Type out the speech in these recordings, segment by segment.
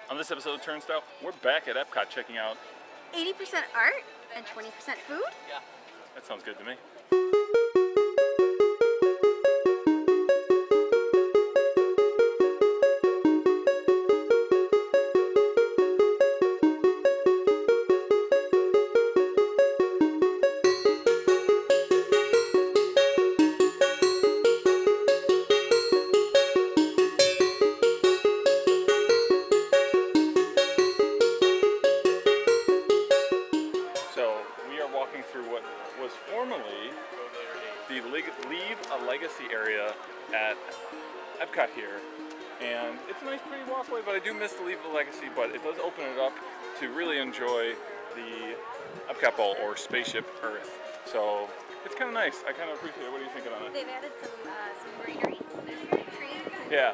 On this episode of Turnstile, we're back at Epcot checking out 80% art and 20% food? Yeah. That sounds good to me. Through what was formerly the Leave a Legacy area at Epcot here, and it's a nice pretty walkway, but I do miss the Leave a Legacy, but it does open it up to really enjoy the Epcot Bowl or Spaceship Earth, so it's kind of nice. I kind of appreciate it. What are you thinking on it? They've added some greenery, so there's some trees. Yeah,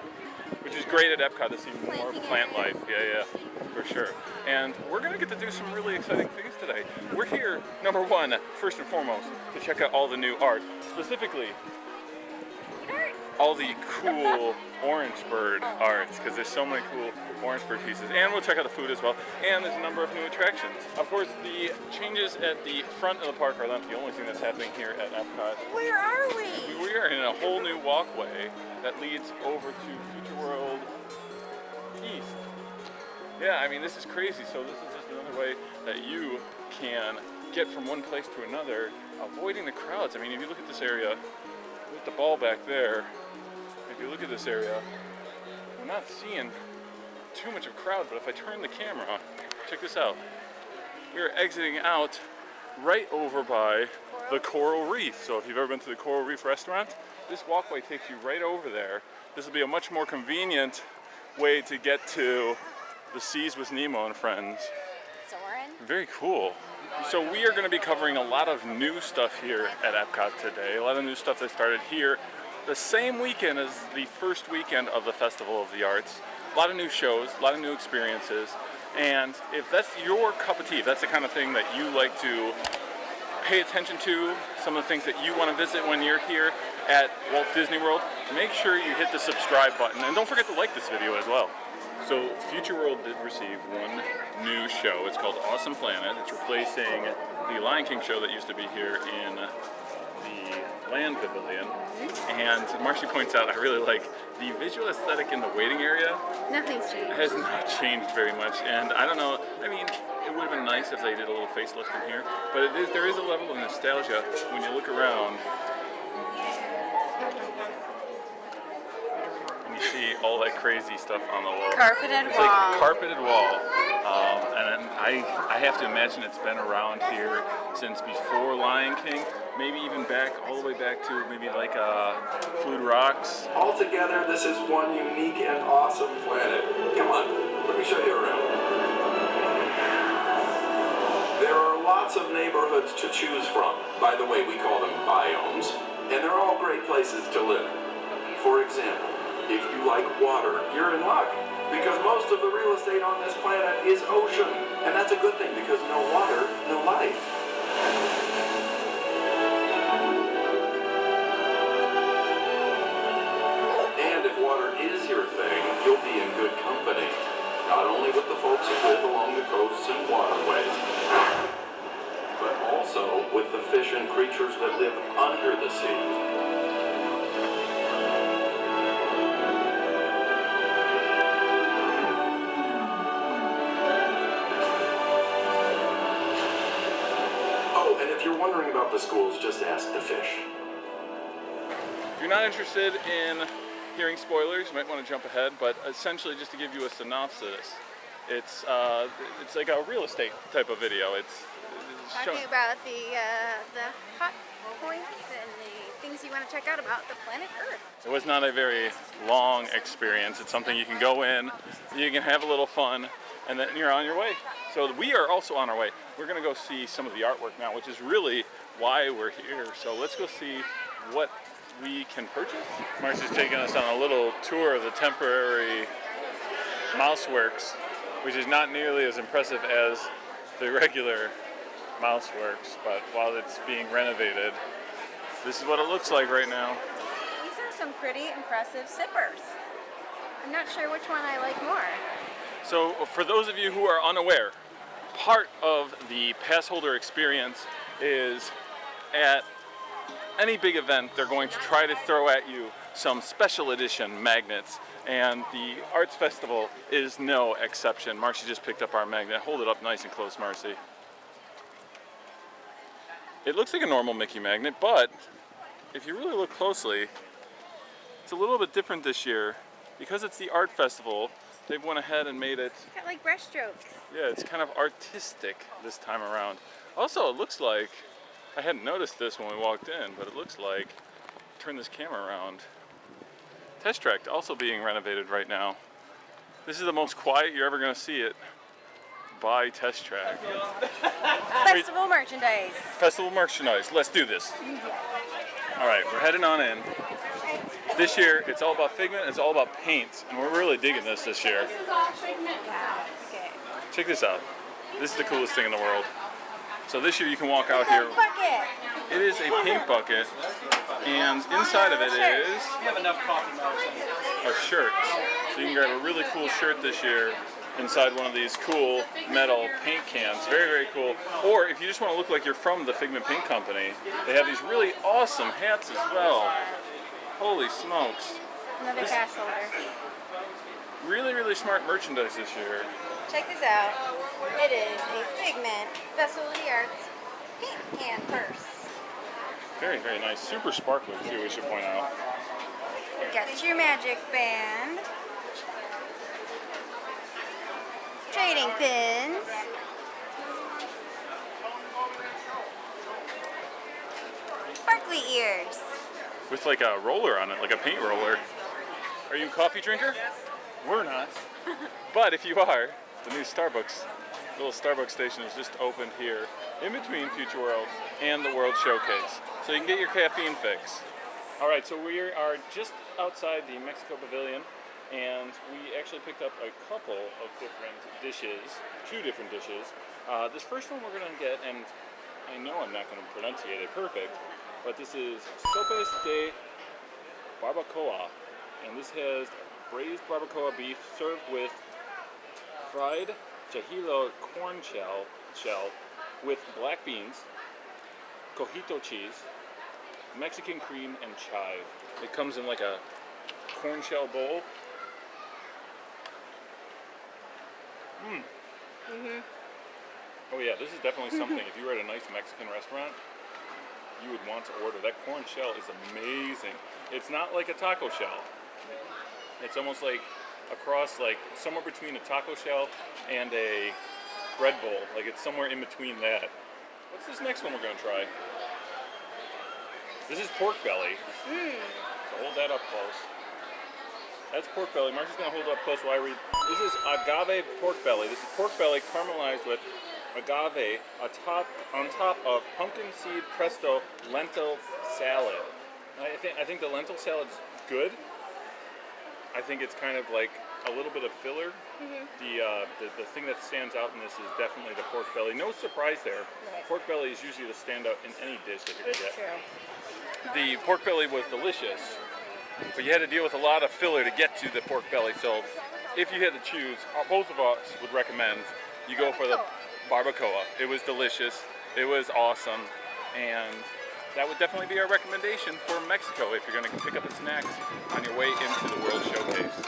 which is great at Epcot to see more plant life. Yeah, for sure. And we're gonna get to do some really exciting things today. We're here, number one, first and foremost, to check out all the new art. Specifically, all the cool orange bird arts, because there's so many cool orange bird pieces. And we'll check out the food as well. And there's a number of new attractions. Of course, the changes at the front of the park are not the only thing that's happening here at Epcot. Where are we? We are in a whole new walkway that leads over to Future World East. Yeah, I mean, this is crazy. So this is just another way that you can get from one place to another, avoiding the crowds. I mean, if you look at this area, with the ball back there, if you look at this area, we're not seeing too much of a crowd, but if I turn the camera on, check this out. We're exiting out right over by the Coral Reef. So if you've ever been to the Coral Reef restaurant, this walkway takes you right over there. This will be a much more convenient way to get to the Seas with Nemo and Friends. Soren. Very cool. So we are going to be covering a lot of new stuff here at Epcot today. A lot of new stuff that started here the same weekend as the first weekend of the Festival of the Arts. A lot of new shows, a lot of new experiences. And if that's your cup of tea, if that's the kind of thing that you like to pay attention to, some of the things that you want to visit when you're here at Walt Disney World, make sure you hit the subscribe button. And don't forget to like this video as well. So Future World did receive one new show. It's called Awesome Planet. It's replacing the Lion King show that used to be here in the Land Pavilion. And Marcy points out, I really like the visual aesthetic in the waiting area. Nothing's changed. It has not changed very much. And I don't know, I mean, it would have been nice if they did a little facelift in here, but there is a level of nostalgia when you look around. You see all that crazy stuff on the wall. Carpeted it's wall. Like carpeted wall. And I have to imagine it's been around here since before Lion King, maybe even back, all the way back to maybe like Food Rocks. Altogether, this is one unique and awesome planet. Come on, let me show you around. There are lots of neighborhoods to choose from. By the way, we call them biomes, and they're all great places to live. For example, if you like water, you're in luck, because most of the real estate on this planet is ocean, and that's a good thing, because no water, no life. And if water is your thing, you'll be in good company, not only with the folks who live along the coasts and waterways, but also with the fish and creatures that live under the sea. If you're wondering about the schools, just ask the fish. If you're not interested in hearing spoilers, you might want to jump ahead, but essentially just to give you a synopsis, it's like a real estate type of video. It's talking about the hot points and the things you want to check out about the planet Earth. It was not a very long experience. It's something you can go in, you can have a little fun, and then you're on your way. So we are also on our way. We're gonna go see some of the artwork now, which is really why we're here. So let's go see what we can purchase. Marcy's taking us on a little tour of the temporary Mouseworks, which is not nearly as impressive as the regular Mouseworks, but while it's being renovated, this is what it looks like right now. These are some pretty impressive sippers. I'm not sure which one I like more. So for those of you who are unaware, part of the pass holder experience is at any big event they're going to try to throw at you some special edition magnets, and the Arts Festival is no exception. Marcy just picked up our magnet. Hold it up nice and close, Marcy. It looks like a normal Mickey magnet, but if you really look closely, it's a little bit different this year. Because it's the Art Festival, they've went ahead and made it... It's got like brush strokes. Yeah, it's kind of artistic this time around. Also, it looks like, I hadn't noticed this when we walked in, but it looks like, turn this camera around, Test Track also being renovated right now. This is the most quiet you're ever going to see it by Test Track. Festival merchandise. Festival merchandise, let's do this. All right, we're heading on in. This year, it's all about Figment, it's all about paints, and we're really digging this year. This is all Figment. Wow. Okay. Check this out. This is the coolest thing in the world. So this year you can walk out here. Bucket. It is a paint bucket, and inside of it is a shirt. So you can grab a really cool shirt this year inside one of these cool metal paint cans. Very, very cool. Or if you just want to look like you're from the Figment Paint Company, they have these really awesome hats as well. Holy smokes. Another pass holder. Really, really smart merchandise this year. Check this out. It is a Figment Festival of the Arts paint can purse. Very, very nice. Super sparkly too, we should point out. Got your magic band. Trading pins. Sparkly ears. With like a roller on it, like a paint roller. Are you a coffee drinker? We're not. But if you are, the new Starbucks, little Starbucks station is just opened here in between Future World and the World Showcase. So you can get your caffeine fix. All right, so we are just outside the Mexico Pavilion, and we actually picked up a couple of different dishes, 2 different dishes. This first one we're gonna get, and I know I'm not gonna pronunciate it perfect, but this is Sopes de Barbacoa, and this has braised barbacoa beef served with fried chajillo corn shell with black beans, cojito cheese, Mexican cream, and chive. It comes in like a corn shell bowl. Oh yeah, this is definitely something. If you were at a nice Mexican restaurant, you would want to order. That corn shell is amazing. It's not like a taco shell. It's almost like a cross, like somewhere between a taco shell and a bread bowl. Like it's somewhere in between that. What's this next one we're gonna try? This is pork belly. So hold that up close. That's pork belly. Marcy's gonna hold it up close while I read. This is agave pork belly. This is pork belly caramelized with agave on top of pumpkin seed pesto lentil salad. I think the lentil salad's good. I think it's kind of like a little bit of filler. The thing that stands out in this is definitely the pork belly. No surprise there. Right. Pork belly is usually the standout in any dish that you're It's gonna get. true. The pork belly was delicious, but you had to deal with a lot of filler to get to the pork belly. So if you had to choose, both of us would recommend you go for the barbacoa. It was delicious, it was awesome, and that would definitely be our recommendation for Mexico if you're going to pick up a snack on your way into the World Showcase.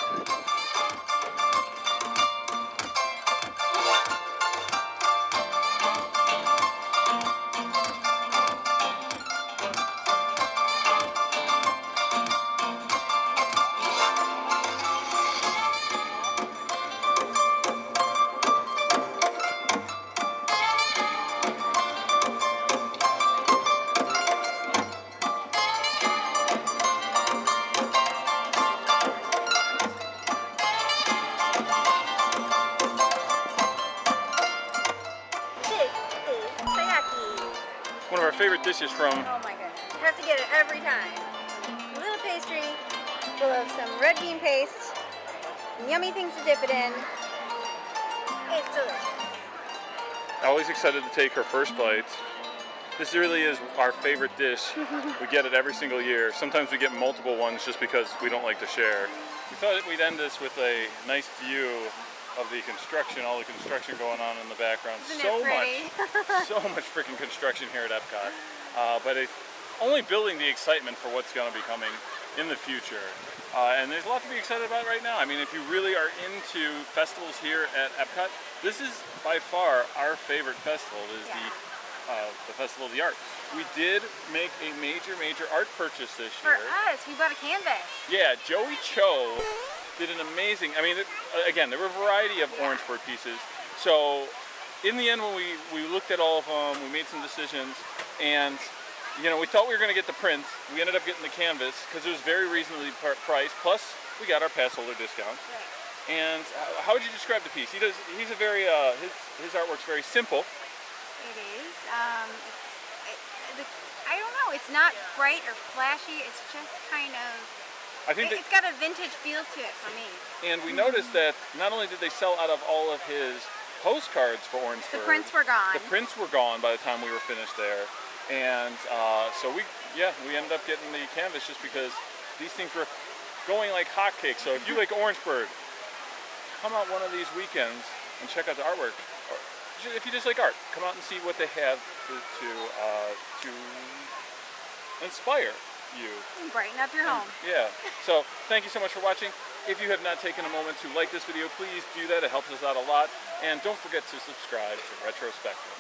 One of our favorite dishes from... Oh my goodness. You have to get it every time. A little pastry full of some red bean paste, some yummy things to dip it in. It's delicious. Always excited to take her first bites. This really is our favorite dish. We get it every single year. Sometimes we get multiple ones just because we don't like to share. We thought we'd end this with a nice view of the construction, all the construction going on in the background. Isn't So it pretty? so much freaking construction here at Epcot. But it's only building the excitement for what's going to be coming in the future. And there's a lot to be excited about right now. I mean, if you really are into festivals here at Epcot, this is by far our favorite festival, is the Festival of the Arts. We did make a major art purchase this year. For us, we bought a canvas. Yeah, Joey Cho did an amazing, I mean, again, there were a variety of orange bird pieces. So in the end, when we looked at all of them, we made some decisions, and you know, we thought we were going to get the prints. We ended up getting the canvas because it was very reasonably priced. Plus, we got our pass holder discount. Right. And how would you describe the piece? He's a very his artwork's very simple. It is. I don't know. It's not bright or flashy. It's just kind of. I think it's got a vintage feel to it for me. And we noticed that not only did they sell out of all of his postcards for Orangeburg, the prints were gone. The prints were gone by the time we were finished there, and so we ended up getting the canvas just because these things were going like hotcakes. So if you like Orangeburg, come out one of these weekends and check out the artwork. Or if you just like art, come out and see what they have to inspire you. And brighten up your home. Yeah. So thank you so much for watching. If you have not taken a moment to like this video, please do that. It helps us out a lot. And don't forget to subscribe to Retro Spectrum.